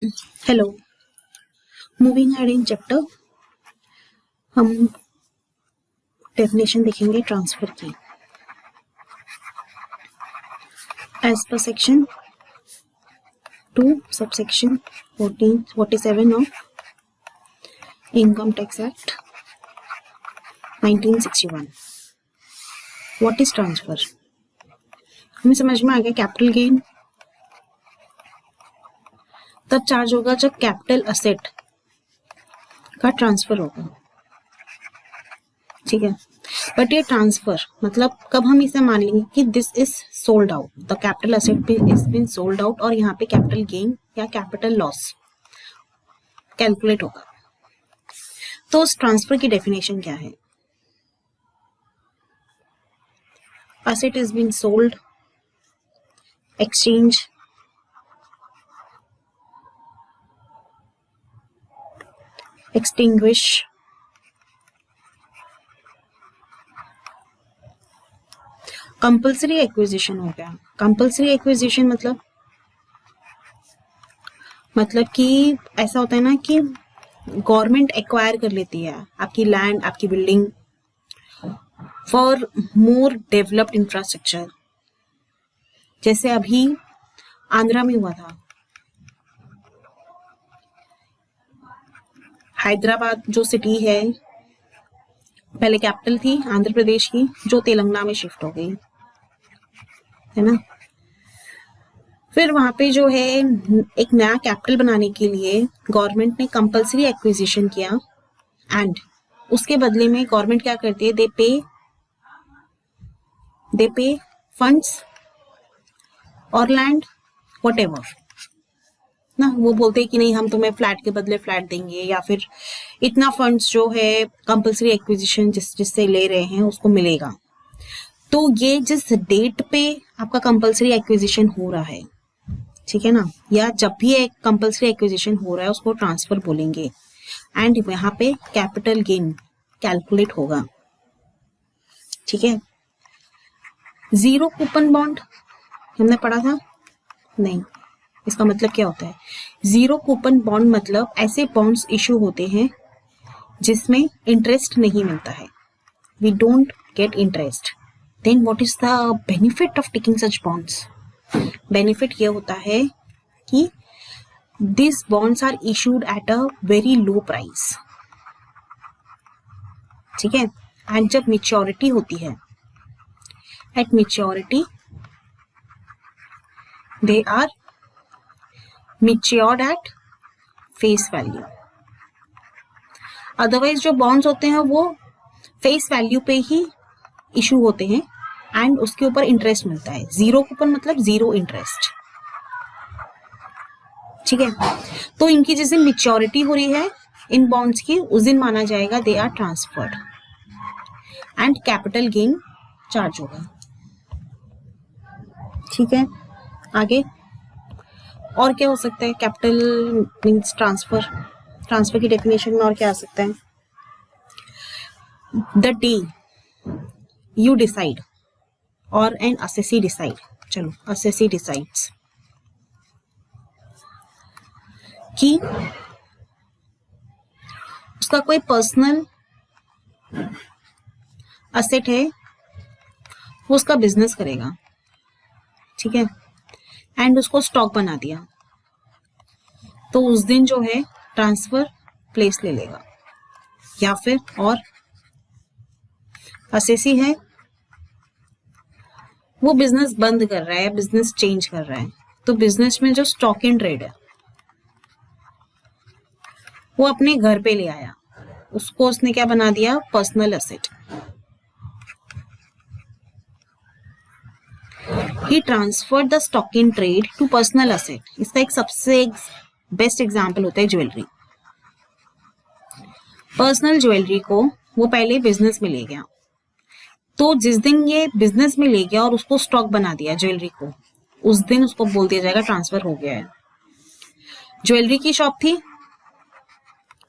Hello. Moving ahead in chapter हम definition देखेंगे transfer की as per section 2 subsection 47 of income tax act 1961। What is transfer? हमें समझ में आ गया कैपिटल गेन तब चार्ज होगा जब कैपिटल असेट का ट्रांसफर होगा, ठीक है। बट ये ट्रांसफर मतलब कब हम इसे मान लेंगे कि this is sold out, the capital asset is been sold out, और यहाँ पे कैपिटल गेन या कैपिटल लॉस कैलकुलेट होगा। तो उस ट्रांसफर की डेफिनेशन क्या है? Asset is been sold, exchange, extinguish, compulsory acquisition हो गया। कंपल्सरी एक्विजिशन मतलब कि ऐसा होता है ना कि गवर्नमेंट एक्वायर कर लेती है आपकी लैंड, आपकी building for more developed infrastructure. जैसे अभी आंध्रा में हुआ था, हैदराबाद जो सिटी है पहले कैपिटल थी आंध्र प्रदेश की, जो तेलंगाना में शिफ्ट हो गई है ना। फिर वहां पे जो है एक नया कैपिटल बनाने के लिए गवर्नमेंट ने कंपल्सरी एक्विजिशन किया, एंड उसके बदले में गवर्नमेंट क्या करती है, दे पे फंड्स और लैंड व्हाटएवर ना। वो बोलते हैं कि नहीं, हम तुम्हें फ्लैट के बदले फ्लैट देंगे, या फिर इतना फंड्स जो है कंपल्सरी एक्विजिशन जिससे ले रहे हैं उसको मिलेगा। तो ये जिस डेट पे आपका कंपल्सरी एक्विजिशन हो रहा है, ठीक है ना, या जब भी एक कंपल्सरी एक्विजिशन हो रहा है उसको ट्रांसफर बोलेंगे, एंड यहाँ पे कैपिटल गेन कैलकुलेट होगा, ठीक है। जीरो कूपन बॉन्ड हमने पढ़ा था नहीं? इसका मतलब क्या होता है? जीरो कूपन बॉन्ड मतलब ऐसे बॉन्ड्स इशू होते हैं जिसमें इंटरेस्ट नहीं मिलता है, we don't get interest. Then what is the benefit of taking such bonds? Benefit ये होता है कि this bonds are issued at a very low price, ठीक है। एंड जब मेच्योरिटी होती है, at maturity they are matured at face value. Otherwise जो बॉन्ड्स होते हैं वो फेस वैल्यू पे ही इशू होते हैं एंड उसके ऊपर इंटरेस्ट मिलता है। जीरो कूपन मतलब जीरो इंटरेस्ट, ठीक है। तो इनकी जिस दिन मेच्योरिटी हो रही है इन बॉन्ड्स की, उस दिन माना जाएगा they are transferred and capital gain charge होगा, ठीक है। आगे और क्या हो सकता है? कैपिटल मीन्स ट्रांसफर, ट्रांसफर की डेफिनेशन में और क्या आ सकता है? द डे यू डिसाइड और एन असेसी डिसाइड, चलो असेसी डिसाइड्स कि उसका कोई पर्सनल असेट है, वो उसका बिजनेस करेगा, ठीक है, एंड उसको स्टॉक बना दिया, तो उस दिन जो है ट्रांसफर प्लेस ले लेगा। या फिर और असेसी है, वो बिजनेस बंद कर रहा है, बिजनेस चेंज कर रहा है, तो बिजनेस में जो स्टॉक इन ट्रेड है वो अपने घर पे ले आया, उसको उसने क्या बना दिया? Personal asset. He transfer the stock in trade to personal asset. इसका एक सबसे बेस्ट एग्जांपल होता है ज्वेलरी। पर्सनल ज्वेलरी को वो पहले बिजनेस में ले गया, तो जिस दिन ये बिजनेस में ले गया और उसको स्टॉक बना दिया ज्वेलरी को, उस दिन उसको बोल दिया जाएगा ट्रांसफर हो गया है। ज्वेलरी की शॉप थी,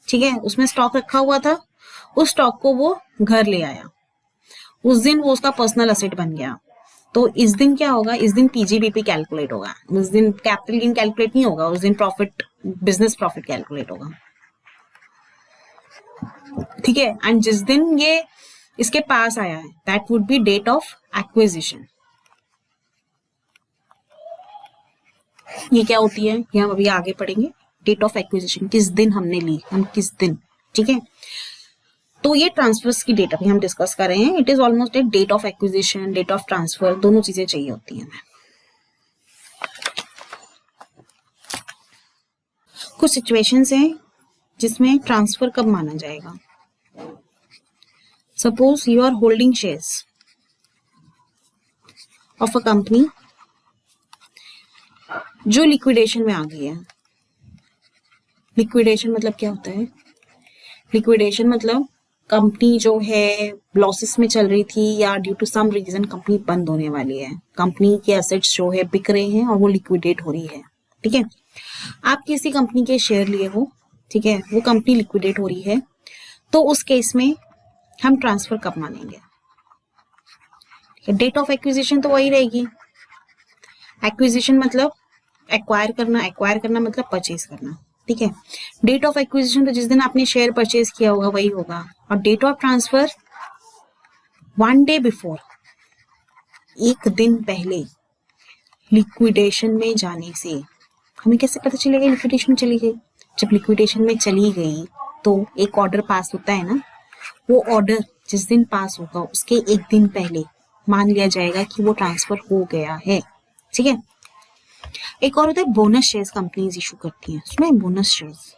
ठीक है, उसमें स्टॉक रखा हुआ था, उस स्टॉक को वो घर ले आया, उस दिन वो उसका पर्सनल असेट बन गया। तो इस दिन क्या होगा? इस दिन पीजीबीपी कैलकुलेट होगा, उस दिन कैपिटल गेन कैलकुलेट नहीं होगा, उस दिन प्रॉफिट बिजनेस प्रॉफिट कैलकुलेट होगा, ठीक है। एंड जिस दिन ये इसके पास आया है that would be date of acquisition. ये क्या होती है ये हम अभी आगे पढ़ेंगे। डेट ऑफ एक्विजिशन, किस दिन हमने ली, हम किस दिन, ठीक है। तो ये ट्रांसफर्स की डेट अभी हम डिस्कस कर रहे हैं। It is almost a date of acquisition, date of transfer, दोनों चीजें चाहिए होती हैं हमें। कुछ सिचुएशंस हैं जिसमें ट्रांसफर कब माना जाएगा। Suppose you are holding shares of a company जो लिक्विडेशन में आ गई है। लिक्विडेशन मतलब क्या होता है? लिक्विडेशन मतलब कंपनी जो है लॉसेस में चल रही थी या due to some reason company बंद होने वाली है, कंपनी के एसेट्स जो है बिक रहे हैं और वो लिक्विडेट हो रही है, ठीक है। आप किसी कंपनी के शेयर लिए हो, ठीक है, वो कंपनी लिक्विडेट हो रही है, तो उस केस में हम ट्रांसफर कब मानेंगे? डेट ऑफ एक्विजिशन तो वही रहेगी। एक्विजिशन मतलब एक्वायर करना मतलब परचेज करना, ठीक है। डेट ऑफ एक्विजिशन तो जिस दिन आपने शेयर परचेज किया होगा वही होगा, और date of transfer 1 day before, एक दिन पहले लिक्विडेशन में जाने से। हमें कैसे पता चलेगा लिक्विडेशन चली गई? जब लिक्विडेशन में चली गई तो एक ऑर्डर पास होता है ना, वो ऑर्डर जिस दिन पास होगा उसके एक दिन पहले मान लिया जाएगा कि वो ट्रांसफर हो गया है, ठीक है। एक और होता है बोनस शेयर्स, कंपनीज इशू करती हैं, उसमें बोनस शेयर्स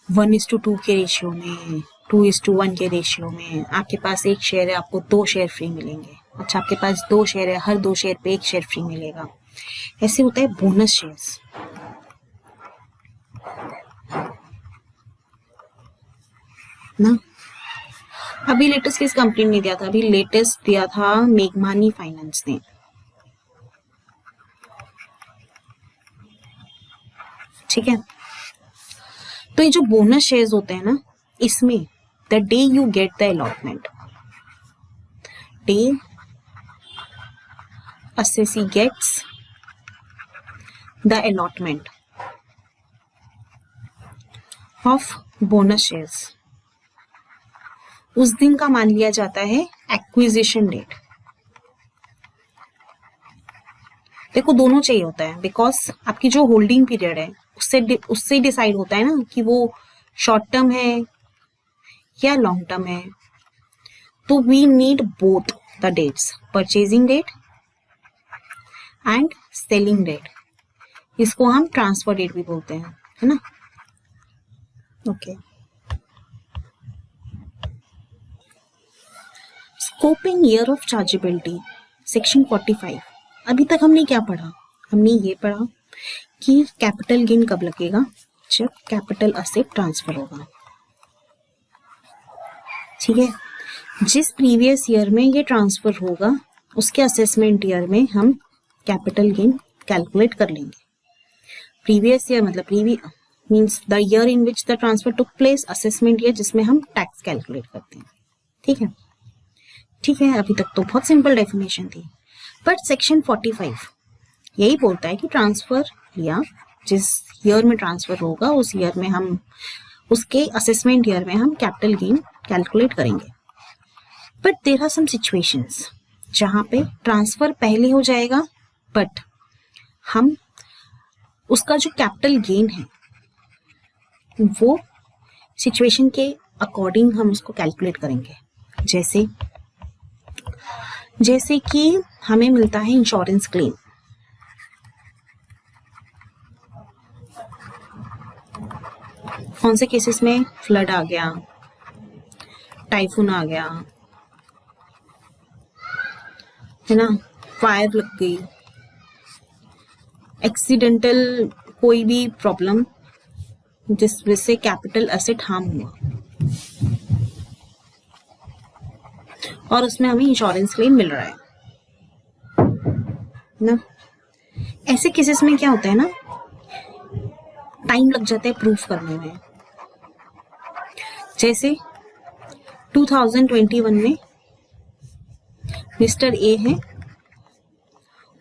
1:2 के रेशियो में, 2:1 के रेशियो में। आपके पास एक शेयर है, आपको 2 शेयर फ्री मिलेंगे। अच्छा, आपके पास 2 शेयर है, हर 2 शेयर पे 1 शेयर फ्री मिलेगा। ऐसे होता है बोनस शेयर्स ना। अभी लेटेस्ट किस कंपनी ने दिया था? अभी लेटेस्ट दिया था मेघमानी फाइनेंस ने, ठीक है। तो ये जो बोनस शेयर्स होते हैं ना, इसमें the day you get the allotment, day assessee gets the allotment of bonus shares, उस दिन का मान लिया जाता है एक्विजिशन डेट। देखो दोनों चाहिए होता है, बिकॉज आपकी जो होल्डिंग पीरियड है उससे डिसाइड होता है ना कि वो शॉर्ट टर्म है या लॉन्ग टर्म है। तो we need both the dates, purchasing date and selling date. इसको हम ट्रांसफर डेट भी बोलते हैं, है ना। Okay, scoping year of chargeability, section 45। अभी तक हमने क्या पढ़ा? हमने ये पढ़ा कि कैपिटल गेन कब लगेगा? जब कैपिटल असेट ट्रांसफर होगा, ठीक है। जिस प्रीवियस ईयर में ये ट्रांसफर होगा उसके असेसमेंट ईयर में हम कैपिटल गेन कैलकुलेट कर लेंगे। प्रीवियस ईयर मतलब means the year in which the transfer took place, assessment year जिसमें हम टैक्स कैलकुलेट करते हैं, ठीक है। ठीक है, अभी तक तो बहुत सिंपल डेफिनेशन थी, बट सेक्शन 45 यही बोलता है कि ट्रांसफर लिया, जिस ईयर में ट्रांसफर होगा उस ईयर में हम उसके असेसमेंट ईयर में हम कैपिटल गेन कैलकुलेट करेंगे। But there are some situations जहां पे ट्रांसफर पहले हो जाएगा बट हम उसका जो कैपिटल गेन है वो सिचुएशन के अकॉर्डिंग हम उसको कैलकुलेट करेंगे। जैसे कि हमें मिलता है इंश्योरेंस क्लेम, कौन से केसेस में? फ्लड आ गया, टाइफून आ गया, है ना, फायर लग गई, एक्सीडेंटल कोई भी प्रॉब्लम जिस वजह से कैपिटल एसेट हार्म हुआ और उसमें हमें इंश्योरेंस क्लेम मिल रहा है ना। ऐसे केसेस में क्या होता है ना, टाइम लग जाता है प्रूफ करने में। जैसे 2021 में मिस्टर ए है,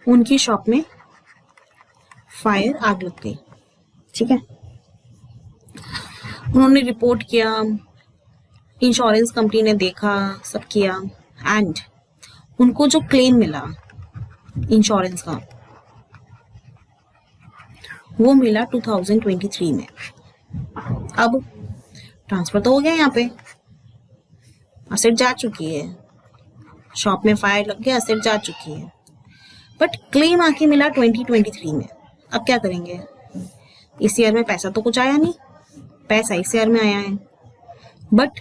उनकी शॉप में फायर आग लग गई, ठीक है, उन्होंने रिपोर्ट किया, इंश्योरेंस कंपनी ने देखा, सब किया, एंड उनको जो क्लेम मिला इंश्योरेंस का वो मिला 2023 में। अब ट्रांसफर तो हो गया, यहाँ पे असेट जा चुकी है, शॉप में फायर लग गया, असेट जा चुकी है, बट क्लेम आके मिला 2023 में। अब क्या करेंगे? इस ईयर में पैसा तो कुछ आया नहीं, पैसा इस ईयर में आया है, बट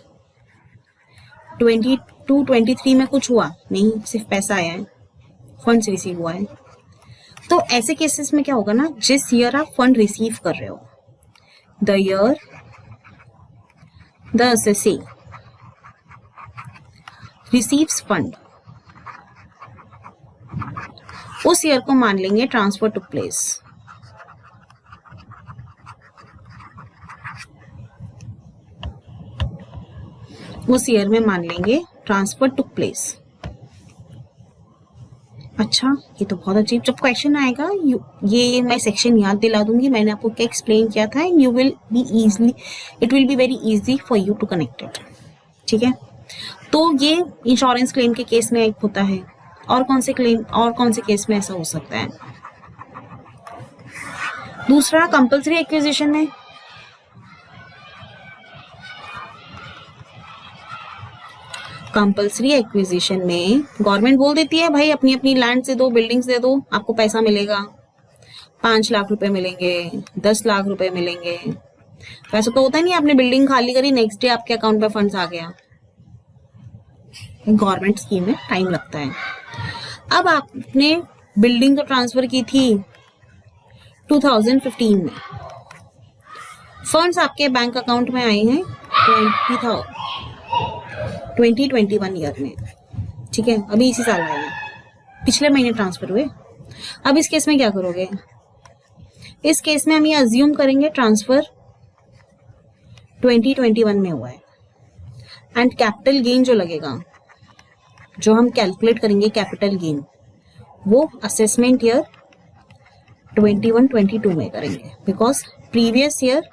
22-23 में कुछ हुआ नहीं, सिर्फ पैसा आया है, फंड्स रिसीव हुआ है। तो ऐसे केसेस में क्या होगा ना, जिस ईयर आप फंड रिसीव कर रहे हो, the year the assessee receives fund, उस ईयर को मान लेंगे ट्रांसफर टू प्लेस। उस ईयर में मान लेंगे ट्रांसफर टू प्लेस। अच्छा, ये तो बहुत अजीब, जब क्वेश्चन आएगा ये मैं सेक्शन याद दिला दूंगी, मैंने आपको क्या एक्सप्लेन किया था, and you will be easily, it will be very easy for you to connect it. ठीक है, तो ये इंश्योरेंस क्लेम के केस में एक होता है, और कौन से क्लेम और कौन से केस में ऐसा हो सकता है? दूसरा, कंपल्सरी एक्विजिशन में कंपल्सरी एक्विजिशन में गवर्नमेंट बोल देती है भाई अपनी अपनी लैंड से दो, बिल्डिंग्स दे दो, आपको पैसा मिलेगा, 5 लाख रुपए मिलेंगे, 10 लाख रुपए मिलेंगे। वैसा तो होता नहीं, आपने बिल्डिंग खाली करी, नेक्स्ट डे आपके अकाउंट में फंड्स आ गया। गवर्नमेंट स्कीम में टाइम लगता है। अब आपने बिल्डिंग तो ट्रांसफर की थी 2015 में, फंड्स आपके बैंक अकाउंट में आए हैं 2021 ईयर में। ठीक है, अभी इसी साल आए हैं, पिछले महीने ट्रांसफर हुए। अब इस केस में क्या करोगे? इस केस में हम ये अज्यूम करेंगे ट्रांसफर 2021 में हुआ है, एंड कैपिटल गेन जो लगेगा, जो हम कैलकुलेट करेंगे कैपिटल गेन, वो असेसमेंट ईयर 21-22 में करेंगे, because previous year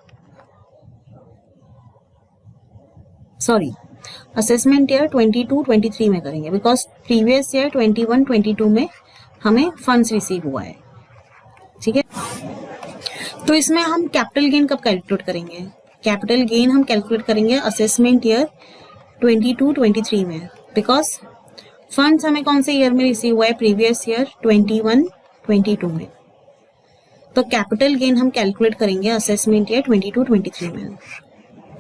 assessment year 22-23 में करेंगे, बिकॉज प्रीवियस ईयर 21-22 में हमें फंड्स रिसीव हुआ है। ठीक है, तो इसमें हम कैपिटल गेन कब कैलकुलेट करेंगे? कैपिटल गेन हम कैलकुलेट करेंगे असेसमेंट ईयर 22-23 में, बिकॉज फंड्स हमें कौन से ईयर में रिसीव हुआ है? प्रीवियस ईयर 21-22 में। तो कैपिटल गेन हम कैलकुलेट करेंगे असेसमेंट ईयर 22-23 में।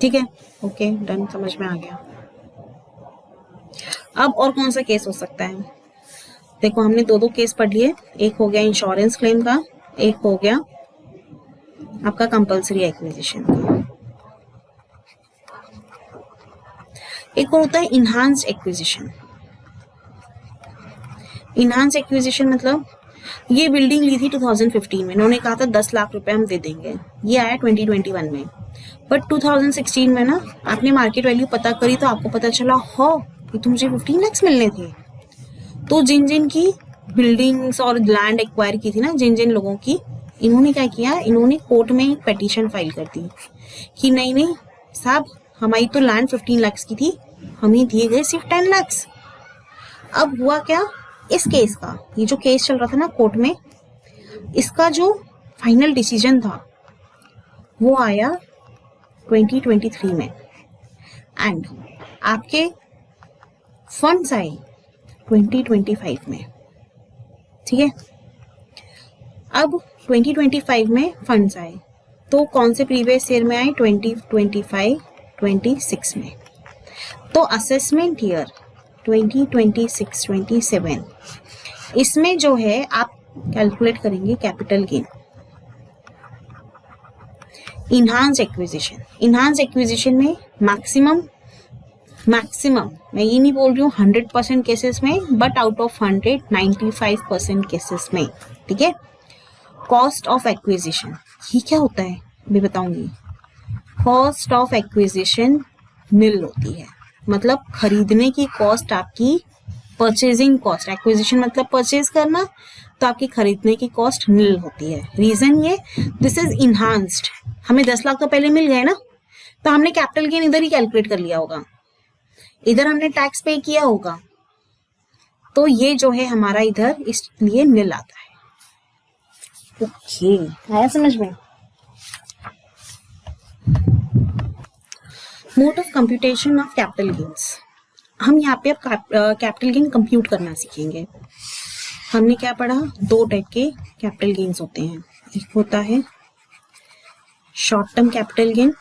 ठीक है, ओके, डन, समझ में आ गया। अब और कौन सा केस हो सकता है? देखो, हमने दो केस पढ़ लिए, एक हो गया इंश्योरेंस क्लेम का, एक हो गया आपका कंपल्सरी एक्विजिशन का। एक और होता है इनहांस्ड एक्विजिशन। इनहांस्ड एक्विजिशन मतलब ये बिल्डिंग ली थी 2015 में, इन्होंने कहा था 10 लाख रुपए हम दे देंगे, ये आया 2021 में, बट 2016 में ना आपने मार्केट वैल्यू पता करी तो आपको पता चला हो ये तो मुझे 15 लाख मिलने थे। तो जिन जिन की बिल्डिंग्स और लैंड एक्वायर की थी ना, जिन जिन लोगों की, इन्होंने क्या किया, इन्होंने कोर्ट में एक पिटीशन फाइल कर दी कि नहीं नहीं साहब, हमारी तो लैंड 15 लाख की थी, हमें दिए गए सिर्फ 10 लाख। अब हुआ क्या, इस केस का, ये जो केस चल रहा था ना कोर्ट में, इसका जो फाइनल डिसीजन था वो आया 2023 में, एंड आपके फंड्स आए 2025 में। ठीक है, अब 2025 में फंड्स आए तो कौन से प्रीवियस ईयर में आए? 2025-26 में। तो असेसमेंट ईयर 2026-27 इसमें जो है आप कैलकुलेट करेंगे कैपिटल गेन। इनहांस एक्विजिशन में मैक्सिमम मैं ये नहीं बोल रही हूँ 100% केसेस में, बट आउट ऑफ 100 95% केसेस में। ठीक है, कॉस्ट ऑफ एक्विजिशन ये क्या होता है मैं बताऊंगी। कॉस्ट ऑफ एक्विजिशन निल होती है, मतलब खरीदने की कॉस्ट आपकी, परचेजिंग कॉस्ट, एक्विजिशन मतलब परचेज करना, तो आपकी खरीदने की कॉस्ट नील होती है। रीजन ये, दिस इज इनहांस्ड। हमें 10 लाख तो पहले मिल गए ना, तो हमने कैपिटल गेन इधर ही कैलकुलेट कर लिया होगा, इधर हमने टैक्स पे किया होगा, तो ये जो है हमारा इधर इसलिए नील आता है। ओके, आया समझ में? Mode of computation of capital gains. हम यहाँ पे अब कैपिटल गेन कंप्यूट करना सीखेंगे। हमने क्या पढ़ा, 2 टाइप के कैपिटल गेन्स होते हैं, एक होता है शॉर्ट टर्म कैपिटल गेन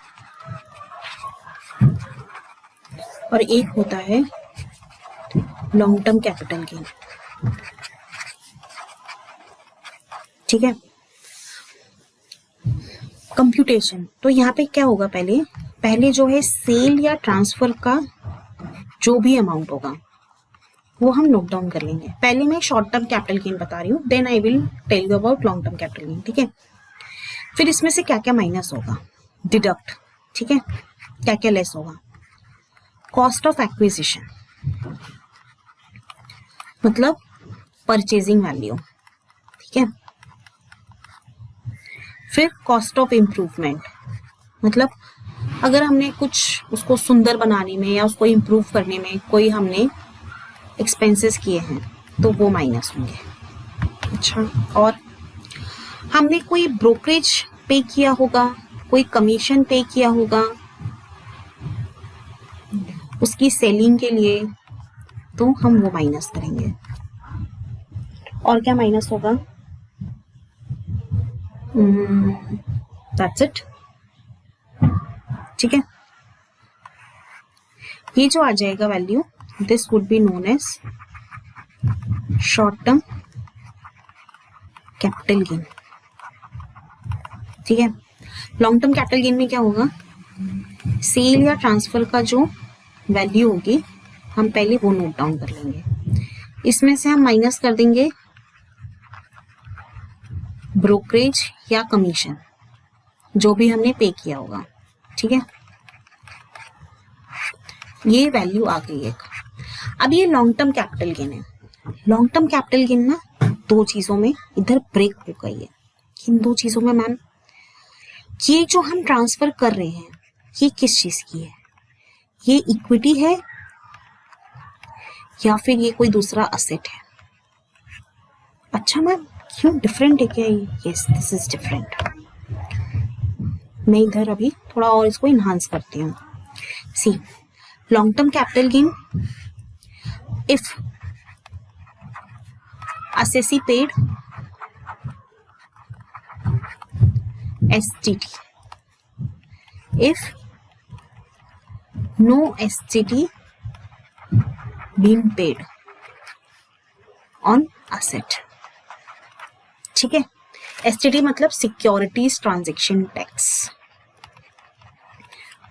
और एक होता है लॉन्ग टर्म कैपिटल गेन। ठीक है, कंप्यूटेशन। तो यहाँ पे क्या होगा, पहले जो है सेल या ट्रांसफर का जो भी अमाउंट होगा वो हम नोट डाउन कर लेंगे। पहले मैं शॉर्ट टर्म कैपिटल गेन बता रही हूँ, then I will tell you about long term capital gain. ठीक है, फिर इसमें से क्या क्या माइनस होगा, डिडक्ट। ठीक है, क्या क्या लेस होगा, कॉस्ट ऑफ एक्विजिशन मतलब परचेजिंग वैल्यू। ठीक है, फिर कॉस्ट ऑफ इम्प्रूवमेंट मतलब अगर हमने कुछ उसको सुंदर बनाने में या उसको इम्प्रूव करने में कोई हमने एक्सपेंसेस किए हैं तो वो माइनस होंगे। अच्छा, और हमने कोई ब्रोकरेज पे किया होगा, कोई कमीशन पे किया होगा उसकी सेलिंग के लिए, तो हम वो माइनस करेंगे। और क्या माइनस होगा, दैट्स इट। ठीक है, ये जो आ जाएगा value, this would be known as short term capital gain. ठीक है, लॉन्ग टर्म कैपिटल गेन में क्या होगा, सेल या ट्रांसफर का जो वैल्यू होगी हम पहले वो नोट डाउन कर लेंगे। इसमें से हम माइनस कर देंगे ब्रोकरेज या कमीशन जो भी हमने पे किया होगा। ठीक है, ये वैल्यू आ गई एक। अब ये लॉन्ग टर्म कैपिटल गेन है। लॉन्ग टर्म कैपिटल गेन ना 2 चीजों में इधर ब्रेक हो गई है। किन 2 चीजों में मैम, ये जो हम ट्रांसफर कर रहे हैं ये किस चीज की है, ये इक्विटी है या फिर ये कोई दूसरा असेट है। अच्छा मैम, क्यों डिफरेंट है क्या? Yes, this is different. मैं इधर अभी थोड़ा और इसको इन्हांस करती हूँ। See, long term capital gain, if assessee paid STT, if no STT being paid on asset। ठीक है, STT मतलब securities transaction tax,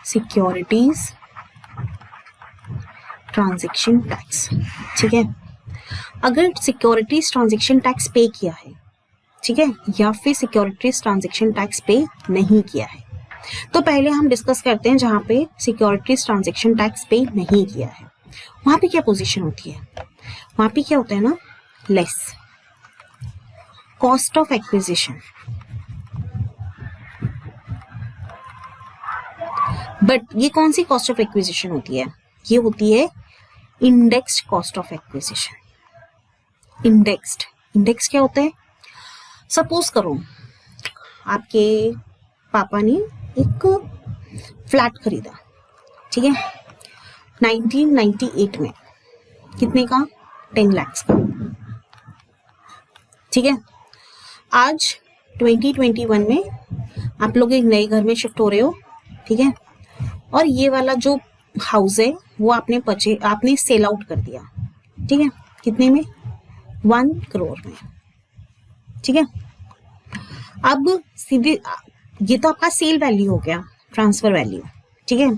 securities transaction tax. ठीक है, अगर सिक्योरिटीज ट्रांजैक्शन टैक्स पे किया है, ठीक है, या फिर सिक्योरिटीज ट्रांजैक्शन टैक्स पे नहीं किया है, तो पहले हम डिस्कस करते हैं जहां पे सिक्योरिटीज ट्रांजैक्शन टैक्स पे नहीं किया है वहां पे क्या पोजीशन होती है। वहां पे क्या होता है ना, less cost of acquisition, but ये कौन सी कॉस्ट ऑफ एक्विजिशन होती है, ये होती है indexed cost of acquisition. Indexed, index क्या होता है, सपोज करो आपके पापा ने एक फ्लैट खरीदा, ठीक है, 1998 में, कितने का, 10 लाख का। ठीक है, आज 2021 में आप लोग एक नए घर में शिफ्ट हो रहे हो, ठीक है, और ये वाला जो हाउस है वो आपने सेल आउट कर दिया। ठीक है, कितने में, 1 करोड़ में। ठीक है, अब सीधे ये तो आपका सेल वैल्यू हो गया, ट्रांसफर वैल्यू। ठीक है,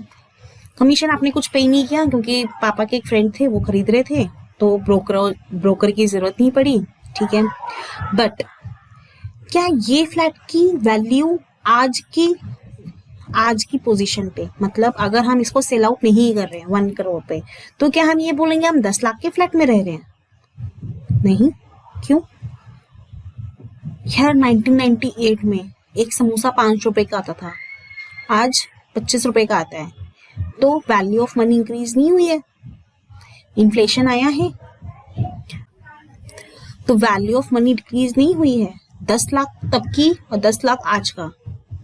कमीशन आपने कुछ पे नहीं किया क्योंकि पापा के एक फ्रेंड थे वो खरीद रहे थे, तो ब्रोकर की जरूरत नहीं पड़ी। ठीक है, बट क्या ये फ्लैट की वैल्यू आज की पोजीशन पे, मतलब अगर हम इसको सेल आउट नहीं कर रहे हैं 1 करोड़ पे, तो क्या हम ये बोलेंगे हम 10 लाख के फ्लैट में रह रहे हैं? नहीं, क्यों? यार 1998 में एक समोसा 5 रुपए का आता था, आज 25 रुपए का आता है, तो वैल्यू ऑफ मनी इंक्रीज नहीं हुई है, इन्फ्लेशन आया है, तो वैल्यू ऑफ मनी डिक्रीज नहीं हुई है। 10 लाख तब की और 10 लाख आज का,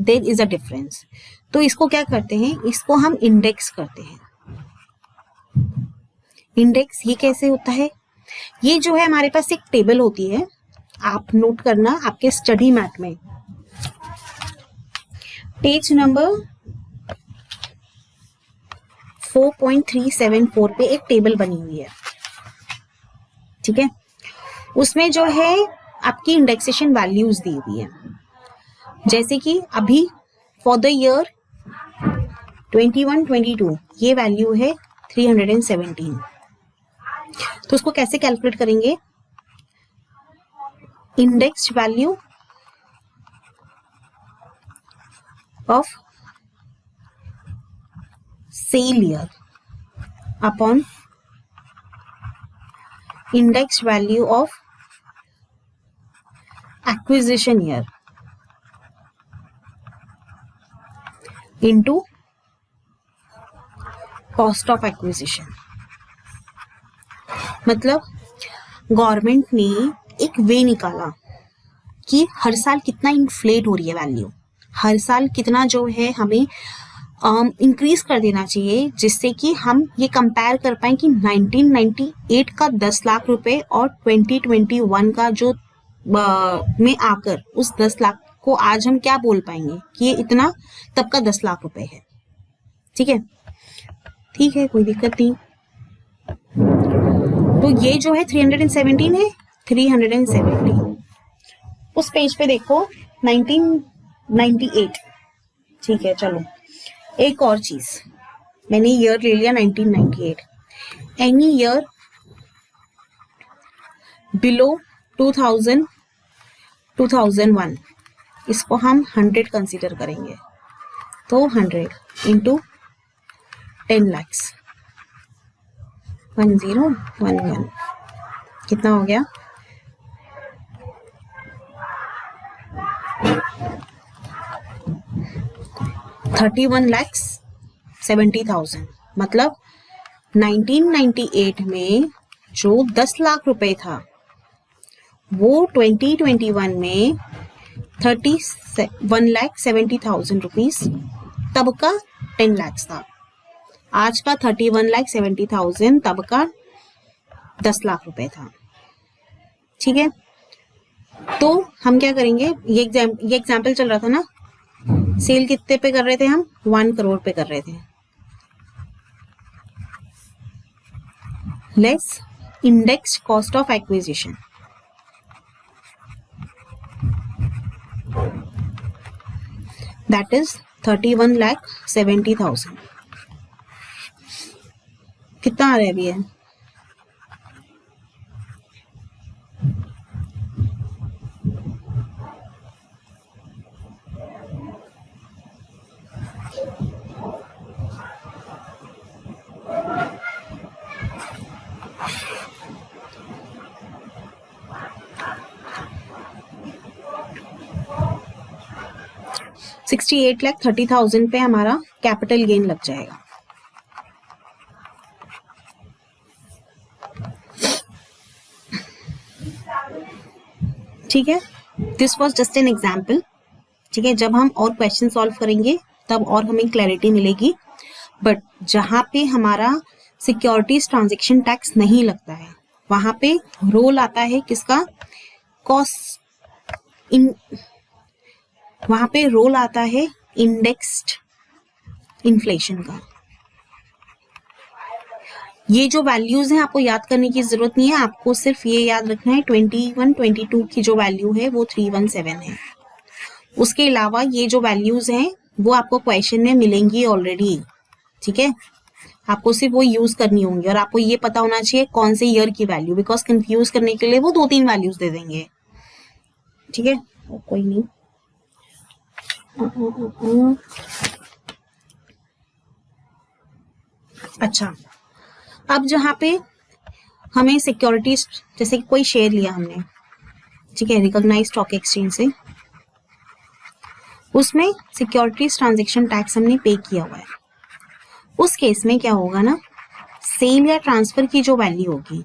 देयर इज अ डिफरेंस। तो इसको क्या करते हैं, इसको हम इंडेक्स करते हैं। इंडेक्स ये कैसे होता है, ये जो है हमारे पास एक टेबल होती है, आप नोट करना आपके स्टडी मैट में, पेज नंबर 4.374 पे एक टेबल बनी हुई है, ठीक है। उसमें जो है आपकी इंडेक्सेशन वैल्यूज दी हुई है, जैसे कि अभी फॉर द ईयर 21-22 ये वैल्यू है 317। तो उसको कैसे कैलकुलेट करेंगे, index value of sale year upon index value of acquisition year into cost of acquisition. मतलब गवर्नमेंट ने एक वे निकाला कि हर साल कितना इन्फ्लेट हो रही है वैल्यू, हर साल कितना जो है हमें इंक्रीज कर देना चाहिए, जिससे कि हम ये कंपेयर कर पाए कि 1998 का 10 लाख रुपए और 2021 का जो में आकर उस 10 लाख को आज हम क्या बोल पाएंगे कि ये इतना तब का 10 लाख रुपए है। ठीक है, ठीक है, कोई दिक्कत नहीं। तो ये जो है 317 है, 317 उस पेज पे देखो 1998। ठीक है, चलो एक और चीज, मैंने ईयर ले लिया 1998। एनी ईयर बिलो 2000 2001 इसको हम 100 कंसीडर करेंगे, तो 100 इंटू 10 lakhs 1011 कितना हो गया, 31,70,000। मतलब 1998 में जो 10 लाख रुपए था वो 2021 में 31,70,000 रुपीज तब का 10 lakhs था, आज का 31,70,000 तब का 10 लाख रुपए था। ठीक है, तो हम क्या करेंगे, ये एग्जाम्पल चल रहा था ना, सेल कितने पे कर रहे थे हम, 1 करोड़ पे कर रहे थे, less index cost of acquisition, that is 31,70,000। कितना आ रहा है अभी है, $68,30,000 पे हमारा कैपिटल गेन लग जाएगा। ठीक है, this was just an example. ठीक है, जब हम और क्वेश्चन सॉल्व करेंगे तब और हमें क्लैरिटी मिलेगी, बट जहां पे हमारा सिक्योरिटीज ट्रांजैक्शन टैक्स नहीं लगता है वहां पे रोल आता है किसका, कॉस्ट इन, वहां पे रोल आता है इंडेक्स्ड इन्फ्लेशन का। ये जो वैल्यूज हैं आपको याद करने की जरूरत नहीं है, आपको सिर्फ ये याद रखना है 21-22 की जो वैल्यू है वो 317 है। उसके अलावा ये जो वैल्यूज हैं वो आपको क्वेश्चन में मिलेंगी ऑलरेडी। ठीक है, आपको सिर्फ वो यूज करनी होंगी और आपको ये पता होना चाहिए कौन से ईयर की वैल्यू, बिकॉज कंफ्यूज करने के लिए वो 2-3 वैल्यूज दे देंगे। ठीक है, कोई नहीं। अच्छा, अब जहां पे हमें सिक्योरिटीज, जैसे कि कोई शेयर लिया हमने, ठीक है, रिकॉग्नाइज स्टॉक एक्सचेंज से, उसमें सिक्योरिटीज ट्रांजेक्शन टैक्स हमने पे किया हुआ है। उस केस में क्या होगा ना, सेल या ट्रांसफर की जो वैल्यू होगी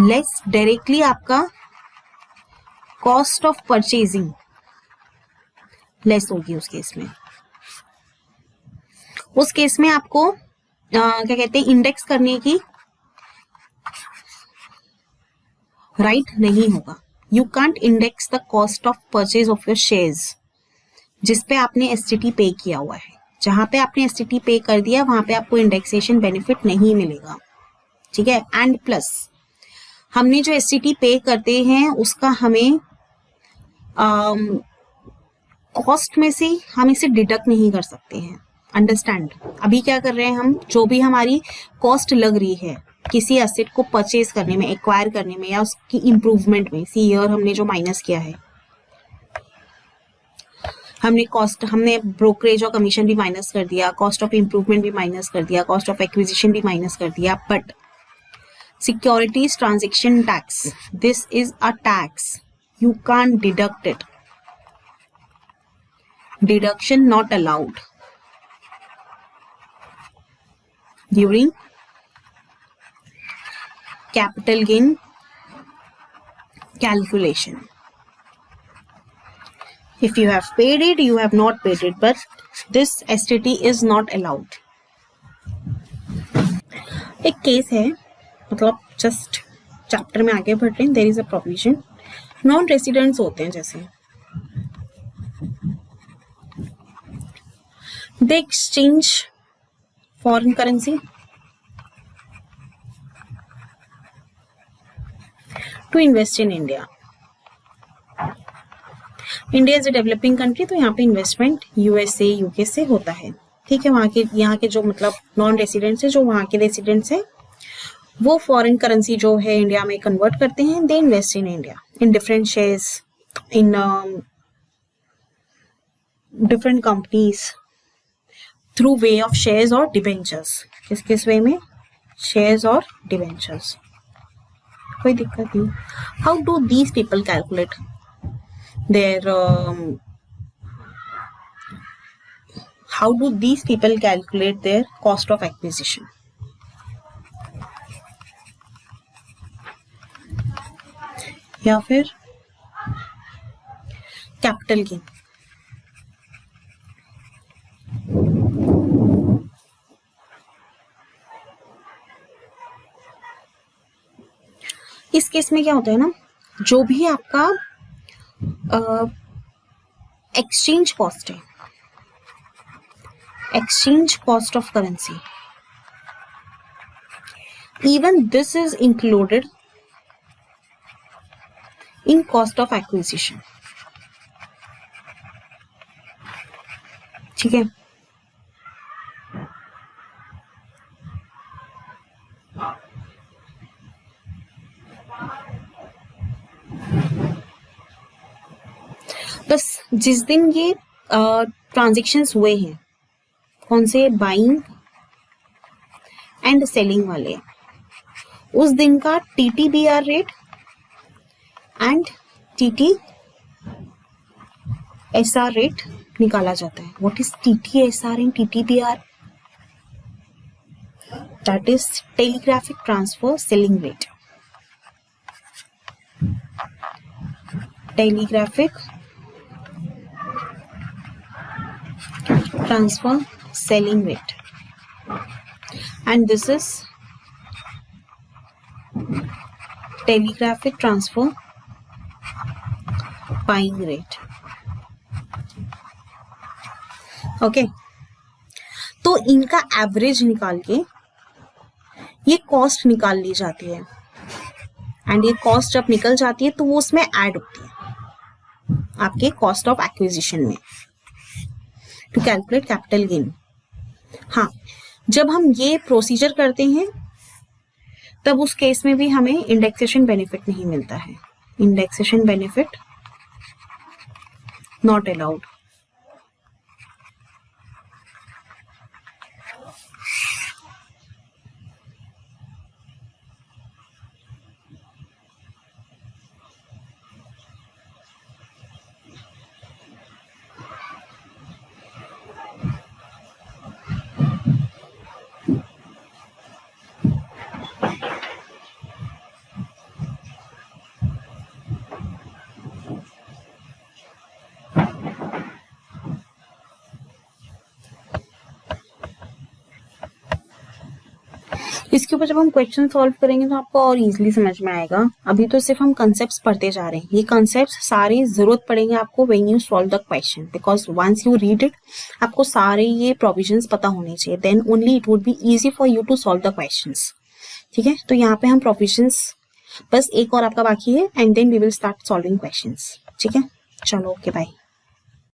लेस डायरेक्टली आपका कॉस्ट ऑफ परचेजिंग लेस होगी उस केस में। उस केस में आपको क्या कहते हैं, इंडेक्स करने की राइट नहीं होगा। You can't index the cost of purchase of your shares जिसपे आपने एसटीटी पे किया हुआ है। जहां पे आपने एसटीटी पे कर दिया वहां पे आपको इंडेक्सेशन बेनिफिट नहीं मिलेगा, ठीक है। एंड प्लस हमने जो एसटीटी पे करते हैं उसका हमें कॉस्ट में से हम इसे डिडक्ट नहीं कर सकते हैं। अंडरस्टैंड, अभी क्या कर रहे हैं हम, जो भी हमारी कॉस्ट लग रही है किसी एसेट को परचेज करने में, एक्वायर करने में या उसकी इंप्रूवमेंट में, सी ईयर हमने जो माइनस किया है, हमने ब्रोकरेज और कमीशन भी माइनस कर दिया, कॉस्ट ऑफ इंप्रूवमेंट भी माइनस कर दिया, कॉस्ट ऑफ एक्विजिशन भी माइनस कर दिया, but securities transaction tax, this is a tax, you can't deduct it, deduction not allowed during capital gain calculation. If you have paid it, you have not paid it, but this STT is not allowed. एक case है, मतलब just chapter में आगे बढ़ रहे हैं, there is a provision, non residents होते हैं जैसे, they exchange foreign currency to invest in India. India is a developing country, तो यहाँ पे इन्वेस्टमेंट यूएसए यूके से होता है, ठीक है। वहाँ के, यहाँ के जो मतलब नॉन रेसिडेंट्स है, जो वहाँ के रेसिडेंट्स है, वो फॉरेन करेंसी जो है इंडिया में कन्वर्ट करते हैं, they invest in India in different shares in different companies through way of shares और डिबेंचर्स। किस किस वे में, शेयर्स और डिबेंचर्स, कोई दिक्कत नहीं। How do these people calculate their how do these people calculate their cost of acquisition? या फिर कैपिटल गेन, इस केस में क्या होता है ना, जो भी आपका एक्सचेंज कॉस्ट है, exchange cost of currency, even this is included in cost of acquisition, ठीक है। बस जिस दिन ये ट्रांजेक्शन्स हुए हैं, कौन से, बाइंग एंड सेलिंग वाले, उस दिन का TTBR rate and TTSR rate निकाला जाता है। What is TTSR and TTBR? That is telegraphic transfer selling rate, telegraphic transfer selling rate, and this is telegraphic transfer buying rate. Okay, तो इनका average निकाल के ये कॉस्ट निकाल ली जाती है, एंड ये कॉस्ट जब निकल जाती है तो वो उसमें ऐड होती है आपके कॉस्ट ऑफ एक्विजिशन में, टू कैलकुलेट कैपिटल गेन। हाँ, जब हम ये प्रोसीजर करते हैं तब उस केस में भी हमें इंडेक्सेशन बेनिफिट नहीं मिलता है, इंडेक्सेशन बेनिफिट नॉट अलाउड। इसके ऊपर जब हम क्वेश्चन सॉल्व करेंगे तो आपको और इजीली समझ में आएगा। अभी तो सिर्फ हम कंसेप्ट्स पढ़ते जा रहे हैं, ये कंसेप्ट्स सारे जरूरत पड़ेंगे आपको when you solve the question, because once you read it आपको सारे ये प्रोविजंस पता होने चाहिए, then only it would be easy for you to solve the questions. ठीक है, तो यहाँ पे हम प्रोविजंस बस एक और आपका बाकी है and then we will start solving questions. ठीक है, चलो ओके बाय।